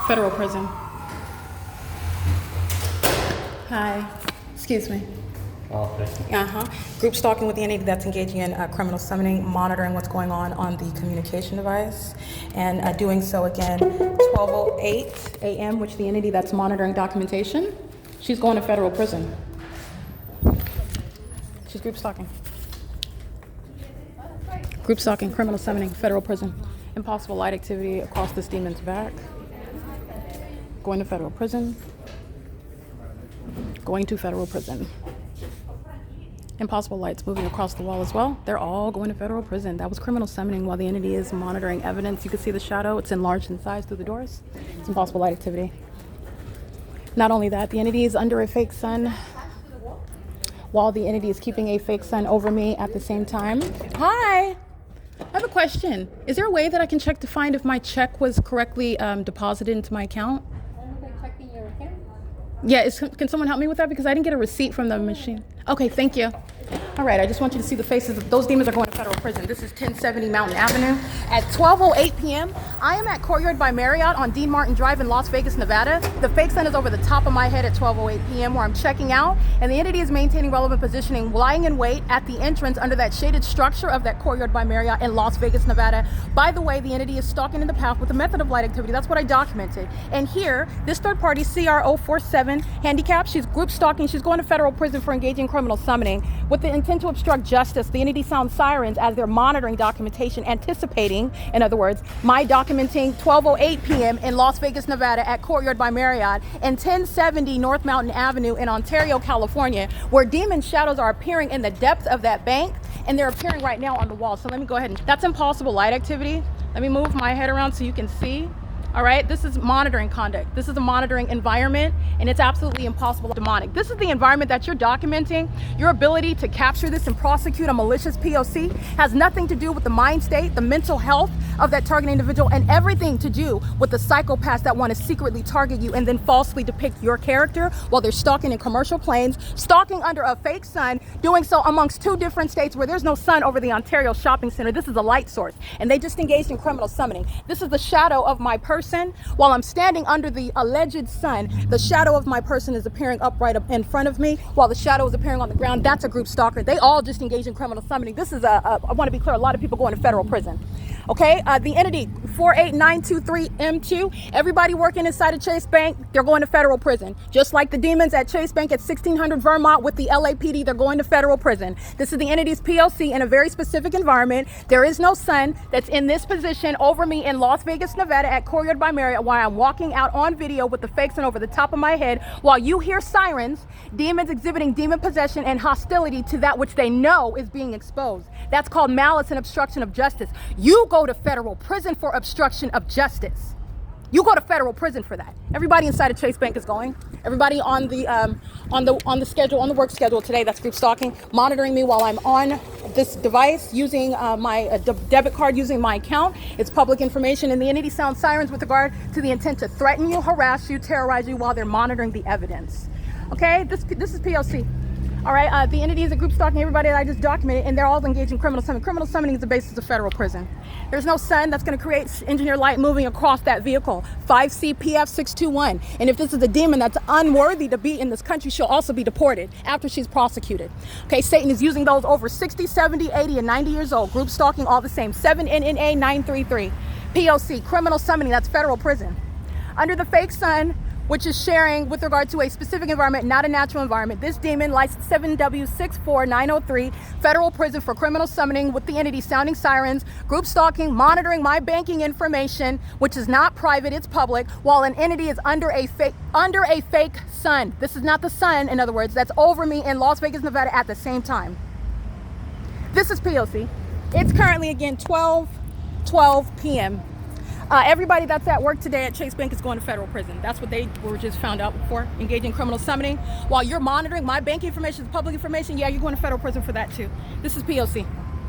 Federal prison. Hi. Excuse me. Oh, okay. Group stalking with the entity that's engaging in criminal summoning, monitoring what's going on the communication device, and doing so again 12:08 a.m., which the entity that's monitoring documentation, she's going to federal prison. She's group stalking. Group stalking, criminal summoning, federal prison. Impossible light activity across this demon's back. Going to federal prison. Going to federal prison. Impossible lights moving across the wall as well. They're all going to federal prison. That was criminal summoning while the entity is monitoring evidence. You can see the shadow. It's enlarged in size through the doors. It's impossible light activity. Not only that, the entity is under a fake sun while the entity is keeping a fake sun over me at the same time. Hi. I have a question. Is there a way that I can check to find if my check was correctly deposited into my account? Checking your account? Yeah, can someone help me with that? Because I didn't get a receipt from the machine. Okay, thank you. All right, I just want you to see the faces. Those demons are going to federal prison. This is 1070 Mountain Avenue. At 12:08 p.m., I am at Courtyard by Marriott on Dean Martin Drive in Las Vegas, Nevada. The fake sun is over the top of my head at 12:08 p.m. where I'm checking out, and the entity is maintaining relevant positioning, lying in wait at the entrance under that shaded structure of that Courtyard by Marriott in Las Vegas, Nevada. By the way, the entity is stalking in the path with a method of light activity. That's what I documented. And here, this third party, CR047 handicap, she's group stalking. She's going to federal prison for engaging in criminal summoning with the intent to obstruct justice. The entity sounds sirens as they're monitoring documentation, anticipating, in other words, my documenting 12:08 p.m. in Las Vegas, Nevada at Courtyard by Marriott and 1070 North Mountain Avenue in Ontario, California, where demon shadows are appearing in the depths of that bank, and they're appearing right now on the wall. So let me go ahead and, that's impossible light activity. Let me move my head around so you can see. All right, this is monitoring conduct. This is a monitoring environment, and it's absolutely impossible demonic. This is the environment that you're documenting. Your ability to capture this and prosecute a malicious POC has nothing to do with the mind state, the mental health of that target individual, and everything to do with the psychopaths that want to secretly target you and then falsely depict your character while they're stalking in commercial planes, stalking under a fake sun, doing so amongst two different states where there's no sun over the Ontario shopping center. This is a light source, and they just engaged in criminal summoning. This is the shadow of my person. While I'm standing under the alleged sun, the shadow of my person is appearing upright up in front of me while the shadow is appearing on the ground. That's a group stalker. They all just engage in criminal summoning. This is I want to be clear, a lot of people going to federal prison. Okay, the entity 48923M2, everybody working inside of Chase Bank, they're going to federal prison. Just like the demons at Chase Bank at 1600 Vermont with the LAPD, they're going to federal prison. This is the entity's P.O.C. in a very specific environment. There is no sun that's in this position over me in Las Vegas, Nevada at Courtyard by Marriott while I'm walking out on video with the fake sun over the top of my head while you hear sirens, demons exhibiting demon possession and hostility to that which they know is being exposed. That's called malice and obstruction of justice. You go to federal prison for obstruction of justice. You go to federal prison for that. Everybody inside of Chase Bank is going. Everybody on the schedule, on the work schedule today, that's group stalking, monitoring me while I'm on this device using my debit card, using my account. It's public information, and the entity sounds sirens with regard to the intent to threaten you, harass you, terrorize you while they're monitoring the evidence. Okay, this is POC. All right, the entity is a group stalking everybody that I just documented, and they're all engaged in criminal summoning. Criminal summoning is the basis of federal prison. There's no sun that's going to create engineer light moving across that vehicle. 5CPF621. And if this is a demon that's unworthy to be in this country, she'll also be deported after she's prosecuted. Okay, Satan is using those over 60, 70, 80, and 90 years old. Group stalking, all the same. 7NNA 933. POC, criminal summoning, that's federal prison. Under the fake sun, which is sharing with regard to a specific environment, not a natural environment. This demon, license 7W64903, federal prison for criminal summoning with the entity sounding sirens, group stalking, monitoring my banking information, which is not private, it's public, while an entity is under a fake sun. This is not the sun, in other words, that's over me in Las Vegas, Nevada at the same time. This is POC. It's currently, again, 12:12 p.m. Everybody that's at work today at Chase Bank is going to federal prison. That's what they were just found out for, engaging in criminal summoning. While you're monitoring my bank information, public information, yeah, you're going to federal prison for that too. This is POC.